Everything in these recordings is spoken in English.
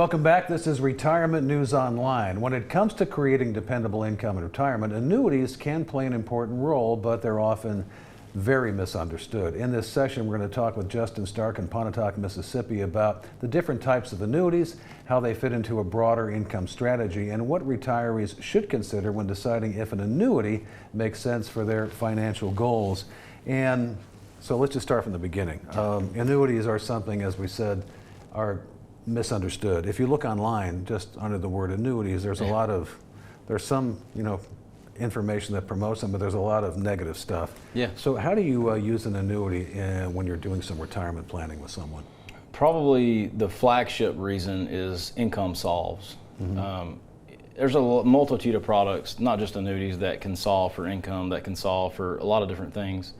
Welcome back. This is Retirement News Online. When it comes to creating dependable income in retirement, annuities can play an important role, but they're often very misunderstood. In this session, we're going to talk with Justin Stark in Pontotoc, Mississippi about the different types of annuities, how they fit into a broader income strategy, and what retirees should consider when deciding if an annuity makes sense for their financial goals. And so let's just start from the beginning. Annuities are something, as we said, are misunderstood. If you look online, just under the word annuities, there's some, information that promotes them, but there's a lot of negative stuff. Yeah. So how do you use an annuity when you're doing some retirement planning with someone? Probably the flagship reason is income solves. There's a multitude of products, not just annuities, that can solve for income, that can solve for a lot of different things.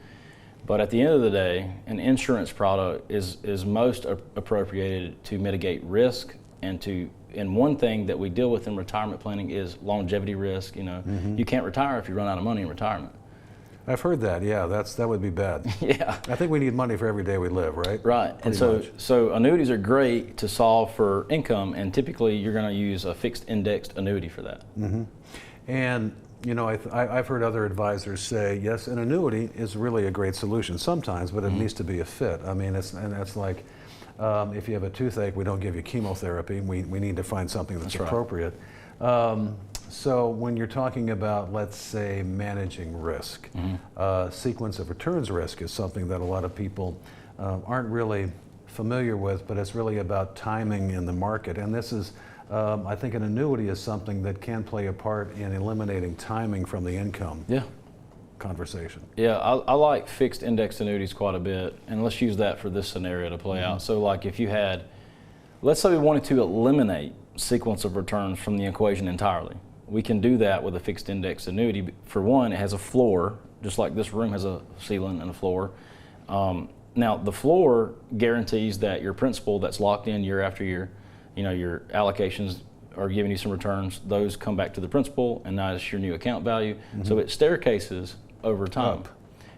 But at the end of the day, an insurance product is most appropriated to mitigate risk and one thing that we deal with in retirement planning is longevity risk. You can't retire if you run out of money in retirement. I've heard that. Yeah, that would be bad. Yeah. I think we need money for every day we live, right? Right. And so annuities are great to solve for income, and typically you're going to use a fixed indexed annuity for that. And I've heard other advisors say, yes, an annuity is really a great solution sometimes, but it needs to be a fit. I mean, it's like if you have a toothache, we don't give you chemotherapy. We need to find something that's appropriate. So when you're talking about, let's say, managing risk, sequence of returns risk is something that a lot of people aren't really familiar with, but it's really about timing in the market. And this is, I think an annuity is something that can play a part in eliminating timing from the income conversation. Yeah, I like fixed index annuities quite a bit, and let's use that for this scenario to play out. So like if you had, let's say we wanted to eliminate sequence of returns from the equation entirely. We can do that with a fixed index annuity. For one, it has a floor, just like this room has a ceiling and a floor. Now the floor guarantees that your principal that's locked in year after year, your allocations are giving you some returns, those come back to the principal, and now it's your new account value. So it staircases over time.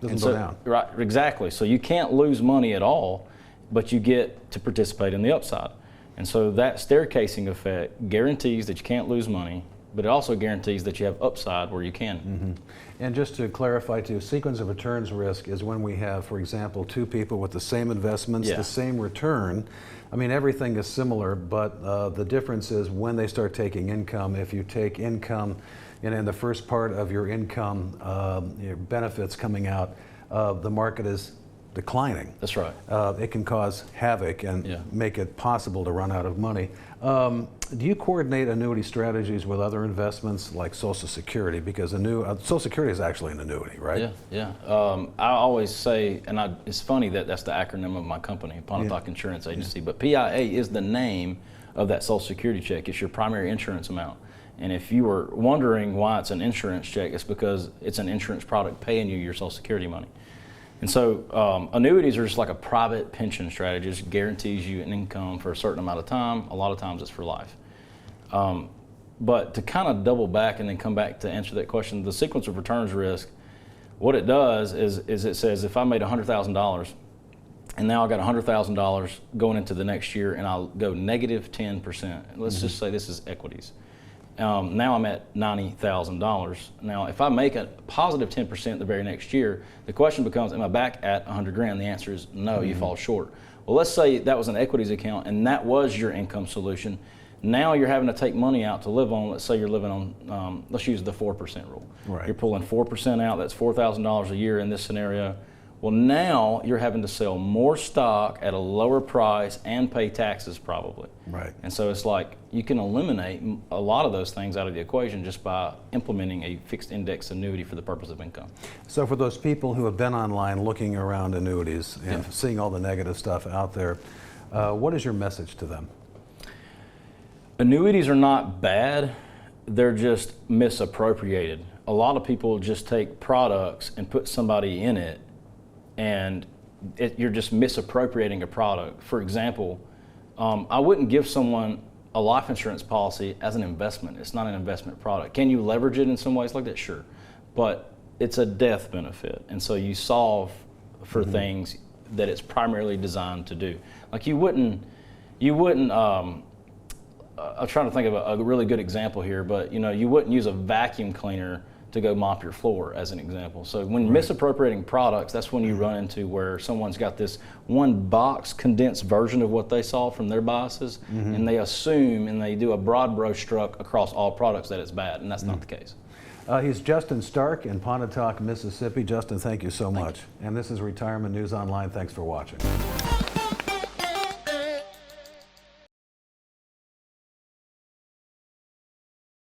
Doesn't go down. Right, exactly. So you can't lose money at all, but you get to participate in the upside. And so that staircasing effect guarantees that you can't lose money, but it also guarantees that you have upside where you can. And just to clarify too, sequence of returns risk is when we have, for example, two people with the same investments, the same return. I mean, everything is similar, but the difference is when they start taking income. If you take income in the first part of your income, your benefits coming out, the market is declining. That's right. It can cause havoc and make it possible to run out of money. Do you coordinate annuity strategies with other investments like Social Security? Because Social Security is actually an annuity, right? Yeah. I always say, and it's funny that that's the acronym of my company, Pontotoc Insurance Agency, but PIA is the name of that Social Security check. It's your primary insurance amount. And if you were wondering why it's an insurance check, it's because it's an insurance product paying you your Social Security money. And so annuities are just like a private pension strategy. It just guarantees you an income for a certain amount of time. A lot of times it's for life. But to kind of double back and then come back to answer that question, the sequence of returns risk, what it does is it says if I made $100,000 and now I got $100,000 going into the next year and I'll go negative 10%. Let's just say this is equities. Now I'm at $90,000. Now, if I make a positive 10% the very next year, the question becomes, am I back at 100 grand? The answer is no, you fall short. Well, let's say that was an equities account and that was your income solution. Now you're having to take money out to live on. Let's say you're living on, let's use the 4% rule. Right. You're pulling 4% out, that's $4,000 a year in this scenario. Well, now you're having to sell more stock at a lower price and pay taxes probably. Right. And so it's like you can eliminate a lot of those things out of the equation just by implementing a fixed index annuity for the purpose of income. So for those people who have been online looking around annuities and seeing all the negative stuff out there, what is your message to them? Annuities are not bad, they're just misappropriated. A lot of people just take products and put somebody in it, and you're just misappropriating a product. For example, I wouldn't give someone a life insurance policy as an investment. It's not an investment product. Can you leverage it in some ways like that? Sure. But it's a death benefit, and so you solve for things that it's primarily designed to do. Like you wouldn't I'm trying to think of a really good example here, but you wouldn't use a vacuum cleaner to go mop your floor as an example. So when misappropriating products, that's when you run into where someone's got this one box condensed version of what they saw from their biases, and they assume and they do a broad brush stroke across all products that it's bad, and that's not the case. He's Justin Stark in Pontotoc, Mississippi. Justin, thank you so much. And this is Retirement News Online. Thanks for watching.